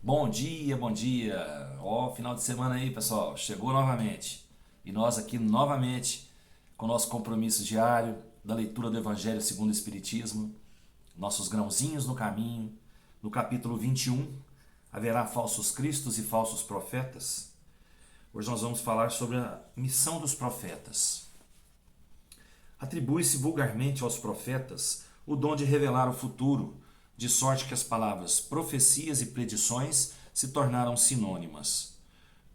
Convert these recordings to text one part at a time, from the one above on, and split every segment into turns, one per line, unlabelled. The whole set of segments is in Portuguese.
Bom dia, bom dia. Ó, final de semana aí, pessoal. Chegou novamente. E nós aqui novamente com o nosso compromisso diário da leitura do Evangelho segundo o Espiritismo, nossos grãozinhos no caminho. No capítulo 21, haverá falsos cristos e falsos profetas. Hoje nós vamos falar sobre a missão dos profetas. Atribui-se vulgarmente aos profetas o dom de revelar o futuro, de sorte que as palavras profecias e predições se tornaram sinônimas.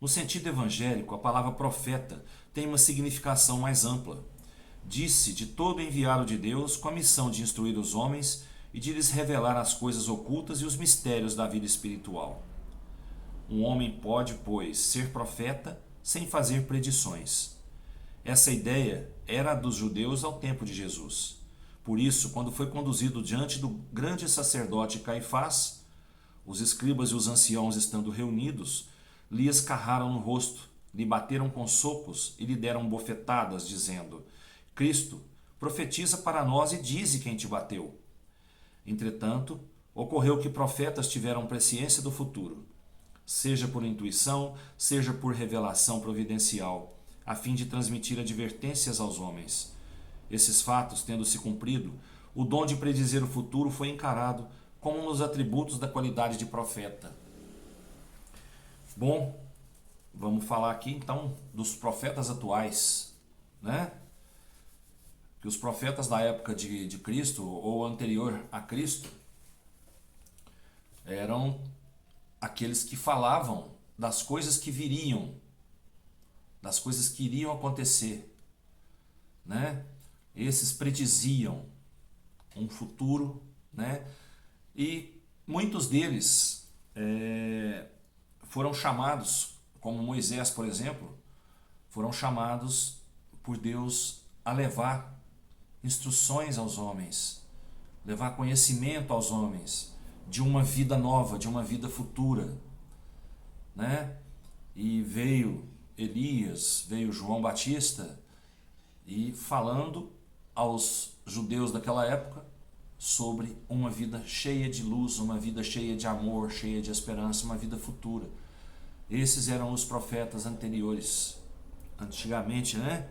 No sentido evangélico, a palavra profeta tem uma significação mais ampla. Diz-se de todo enviado de Deus com a missão de instruir os homens e de lhes revelar as coisas ocultas e os mistérios da vida espiritual. Um homem pode, pois, ser profeta sem fazer predições. Essa ideia era a dos judeus ao tempo de Jesus. Por isso, quando foi conduzido diante do grande sacerdote Caifás, os escribas e os anciãos, estando reunidos, lhe escarraram no rosto, lhe bateram com socos e lhe deram bofetadas, dizendo: Cristo, profetiza para nós e dize quem te bateu. Entretanto, ocorreu que profetas tiveram presciência do futuro, seja por intuição, seja por revelação providencial, a fim de transmitir advertências aos homens. Esses fatos tendo se cumprido, o dom de predizer o futuro foi encarado como um dos atributos da qualidade de profeta. Bom, vamos falar aqui então dos profetas atuais, né? Que os profetas da época de Cristo ou anterior a Cristo eram aqueles que falavam das coisas que viriam, das coisas que iriam acontecer, né? Esses prediziam um futuro, né? E muitos deles foram chamados, como Moisés, por exemplo, foram chamados por Deus a levar instruções aos homens, levar conhecimento aos homens de uma vida nova, de uma vida futura, né? E veio Elias, veio João Batista e falando aos judeus daquela época sobre uma vida cheia de luz, uma vida cheia de amor, cheia de esperança, uma vida futura. Esses eram os profetas anteriores, antigamente, né?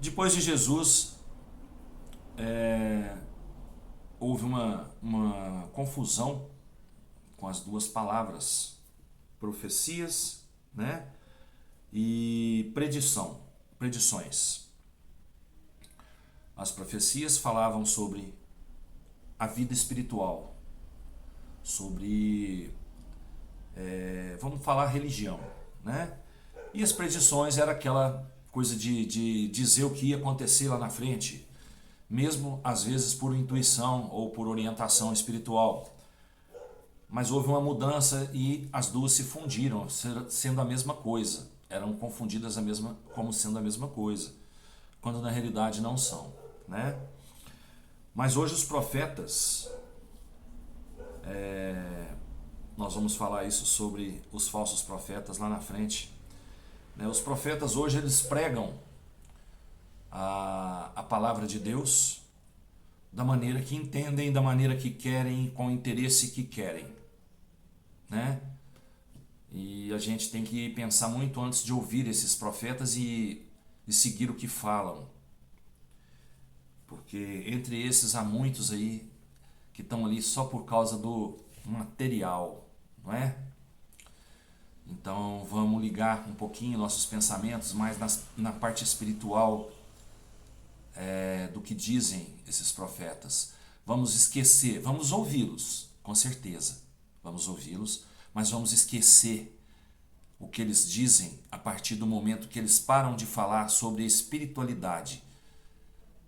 Depois de Jesus, houve uma confusão com as duas palavras, profecias, né? E predições. As profecias falavam sobre a vida espiritual, sobre, vamos falar, religião, né? E as predições era aquela coisa de dizer o que ia acontecer lá na frente, mesmo às vezes por intuição ou por orientação espiritual. Mas houve uma mudança e as duas se fundiram, sendo a mesma coisa. Eram confundidas como sendo a mesma coisa, quando na realidade não são, né? Mas hoje os profetas, nós vamos falar isso sobre os falsos profetas lá na frente, né? Os profetas hoje eles pregam a palavra de Deus da maneira que entendem, da maneira que querem, com o interesse que querem, né? E a gente tem que pensar muito antes de ouvir esses profetas e seguir o que falam. Porque entre esses há muitos aí que estão ali só por causa do material, não é? Então vamos ligar um pouquinho nossos pensamentos mais na parte espiritual do que dizem esses profetas. Vamos esquecer, vamos ouvi-los, com certeza. Vamos ouvi-los, mas vamos esquecer o que eles dizem a partir do momento que eles param de falar sobre a espiritualidade,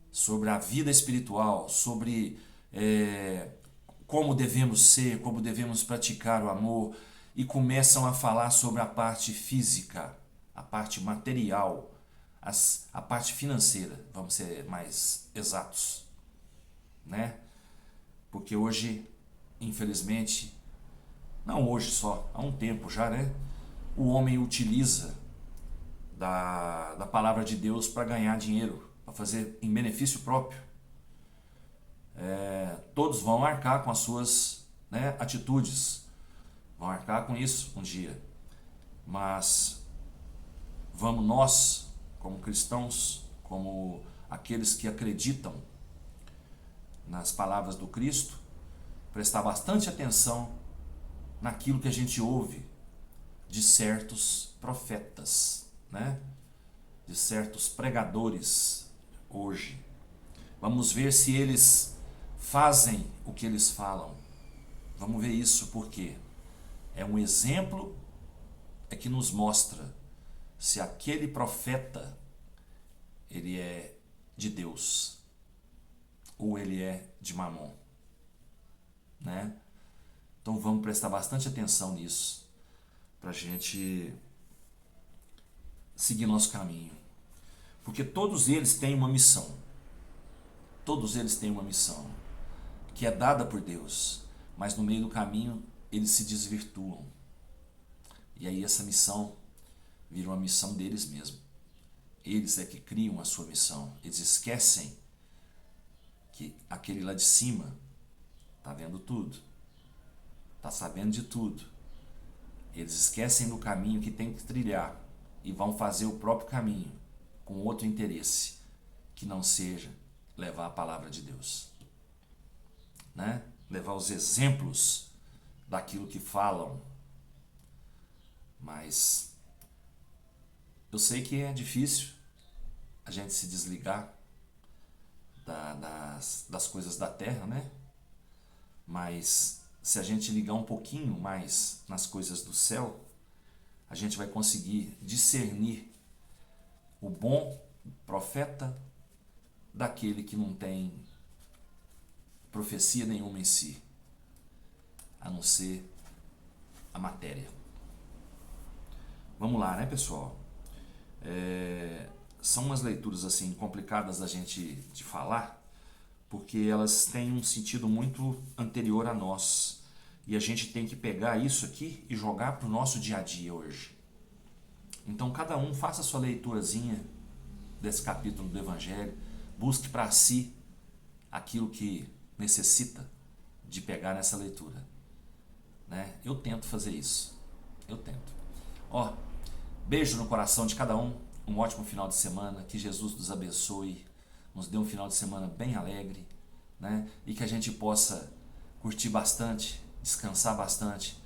sobre a vida espiritual, sobre como devemos ser, como devemos praticar o amor, e começam a falar sobre a parte física, a parte material, a parte financeira, vamos ser mais exatos, né? Porque hoje, infelizmente, não hoje só, há um tempo já, né? O homem utiliza da palavra de Deus para ganhar dinheiro, para fazer em benefício próprio. Todos vão arcar com as suas, né, atitudes. vão arcar com isso um dia. Mas vamos nós, como cristãos, como aqueles que acreditam nas palavras do Cristo, prestar bastante atenção naquilo que a gente ouve de certos profetas, né? De certos pregadores hoje. Vamos ver se eles fazem o que eles falam. Vamos ver isso porque é um exemplo que nos mostra se aquele profeta ele é de Deus ou ele é de Mamon, né? Então vamos prestar bastante atenção nisso para a gente seguir nosso caminho, porque todos eles têm uma missão. Todos eles têm uma missão que é dada por Deus, mas no meio do caminho eles se desvirtuam. E aí essa missão vira uma missão deles mesmos. Eles é que criam a sua missão. Eles esquecem que aquele lá de cima está vendo tudo, está sabendo de tudo. Eles esquecem do caminho que tem que trilhar e vão fazer o próprio caminho com outro interesse que não seja levar a palavra de Deus, né? Levar os exemplos daquilo que falam. Mas eu sei que é difícil a gente se desligar das coisas da terra, né? Mas se a gente ligar um pouquinho mais nas coisas do céu, a gente vai conseguir discernir o bom profeta daquele que não tem profecia nenhuma em si, a não ser a matéria. Vamos lá, né, pessoal? São umas leituras assim complicadas da gente de falar, porque elas têm um sentido muito anterior a nós. E a gente tem que pegar isso aqui e jogar para o nosso dia a dia hoje. Então cada um faça a sua leiturazinha desse capítulo do Evangelho, busque para si aquilo que necessita de pegar nessa leitura, né? Eu tento fazer isso, eu tento. Beijo no coração de cada um ótimo final de semana, que Jesus nos abençoe, nos dê um final de semana bem alegre, né? E que a gente possa curtir bastante, descansar bastante,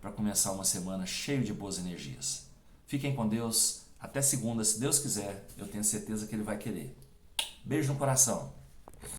para começar uma semana cheia de boas energias. Fiquem com Deus, até segunda, se Deus quiser, eu tenho certeza que Ele vai querer. Beijo no coração.